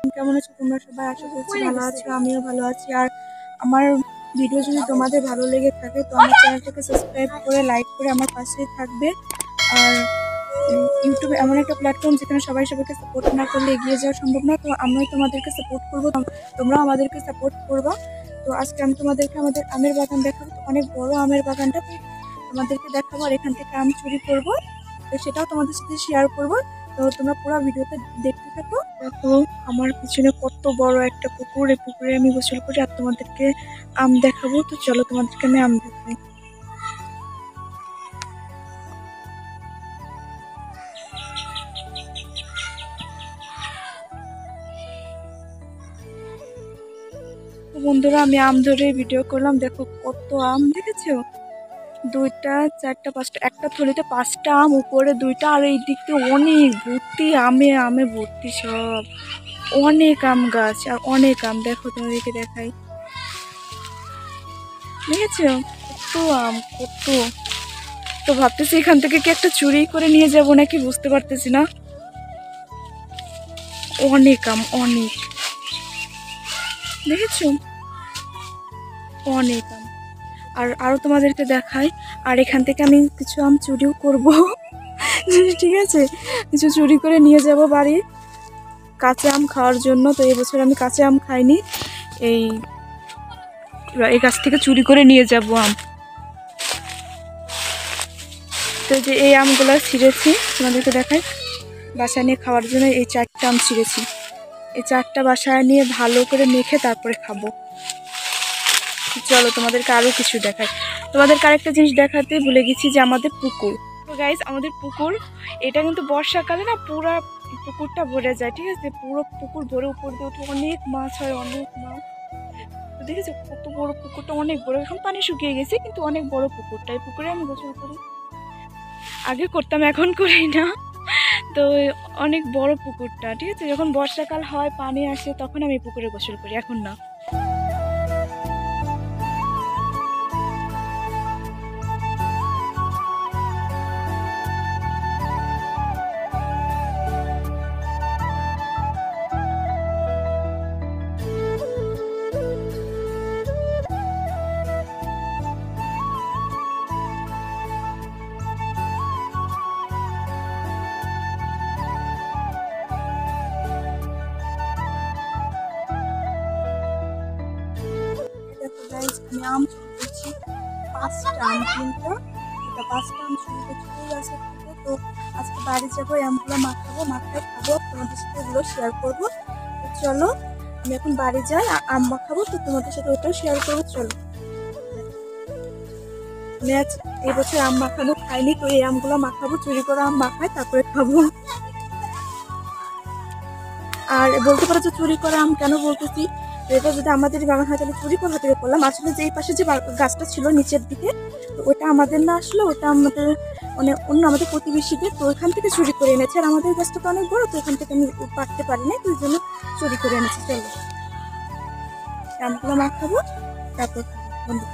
কেমন আছো তোমরা সবাই? আশা করছি ভালো আছো, আমিও ভালো আছি। আর আমার ভিডিও যদি তোমাদের ভালো লেগে থাকে তো আমার চ্যানেলটাকে সাবস্ক্রাইব করে লাইক করে আমার পাশেই থাকবে। আর ইউটিউব এমন একটা প্ল্যাটফর্ম যেখানে সবাই সবাইকে সাপোর্ট না করলে এগিয়ে যাওয়া সম্ভব না। তো আমি তোমাদেরকে সাপোর্ট করবো, তোমরাও আমাদেরকে সাপোর্ট করবা। তো আজকে আমি তোমাদেরকে আমাদের আমের বাগান দেখাবো। অনেক বড় আমের বাগানটা তোমাদেরকে দেখাবো, আর এখান থেকে আম চুরি করবো, তো সেটাও তোমাদের সাথে শেয়ার করবো। তো তোমরা পুরো ভিডিওতে দেখতে থাকো। দেখো আমার পিছনে কত বড় একটা পুকুর, এই পুকুরে আমি গোসল করি আর তোমাদেরকে আম দেখাবো। তো চলো তোমাদেরকে আমি আম দেখাই। বন্ধুরা আমি আম ধরে ভিডিও করলাম, দেখো কত আম, দেখেছো? দুইটা চারটা পাঁচটা, একটা থলিতে 5টা আম, উপরে 2টা, আর এই দিক দিয়ে অনেক ভর্তি আমে আমে ভর্তি সব, অনেক আম গাছ আর অনেক আম। দেখো তোমাদেরকে দেখাই, দেখেছো কত আম, কত। তো ভাবতেছি এখান থেকে কি একটা চুরি করে নিয়ে যাব নাকি বুঝতে পারতেছি না। অনেক আম, অনেক, দেখেছো অনেক আম। আর আরো তোমাদেরকে দেখাই, আর এখান থেকে আমি কিছু আম চুরিও করব। ঠিক আছে, কিছু চুরি করে নিয়ে যাব বাড়ি কাঁচা আম খাওয়ার জন্য। তো এবছর আমি কাঁচা আম খাইনি, এই গাছ থেকে চুরি করে নিয়ে যাব আম। তো যে এই আমগুলো ছিঁড়েছি তোমাদেরকে দেখাই, বাসায় নিয়ে খাওয়ার জন্য এই 4টা আম ছিঁড়েছি। এই 4টা বাসায় নিয়ে ভালো করে মেখে তারপরে খাবো। চলো তোমাদেরকে আরো কিছু দেখাই। তোমাদেরকে আরেকটা জিনিস দেখাতে ভুলে গেছি, যে আমাদের পুকুর। তো গাইস আমাদের পুকুর, এটা কিন্তু বর্ষাকালে না পুরা পুকুরটা ভরে যায়, ঠিক আছে? পুরো পুকুর ভরে উপর দিয়ে উঠে অনেক মাছ হয়, অনেক মাছ। তো দেখেছো কত বড় পুকুরটা, অনেক বড়। এখন পানি শুকিয়ে গেছে কিন্তু অনেক বড় পুকুরটা, এই পুকুরে আমি গোসল করি। আগে করতাম, এখন করি না। তো অনেক বড় পুকুরটা, ঠিক আছে? যখন বর্ষাকাল হয় পানি আসে তখন আমি পুকুরে গোসল করি, এখন না। দেখো গাইস আমি আম চুরি করছি, 5টা আম, কিন্তু এটা 5টা আম চুরি করছি ওই গাছের থেকে। তো আজকে বাড়ি যাবো, এই আমগুলো মাখাবো, মাখায় খাবো, তোমাদের সাথে এগুলো শেয়ার করবো। তো চলো আমি এখন বাড়ি যাই, আম মাখাবো, তো তোমাদের সাথে ওটাও শেয়ার করবো। চলো, আমি আজ এই বছর আম মাখানো খাইনি, তো এই আমগুলো মাখাবো, চুরি করা আম মাখায় তারপরে খাবো। আর বলতে পারো যে চুরি করা আম কেন বলতেছি, এটা যদি আমাদের বাগান হয় তাহলে চুরি করা থেকে করলাম। আসলে যে এই পাশে যে গাছটা ছিল নিচের দিকে, তো ওটা আমাদের না, আসলে ওটা আমাদের মানে অন্য আমাদের প্রতিবেশীদের, তো ওইখান থেকে চুরি করে এনেছে। আর আমাদের গাছটা তো অনেক বড়, তো এখান থেকে আমি পারতে পারি না, তো ওই জন্য চুরি করে এনেছি। চলো আমগুলো মাখাবো তারপর বন্ধু।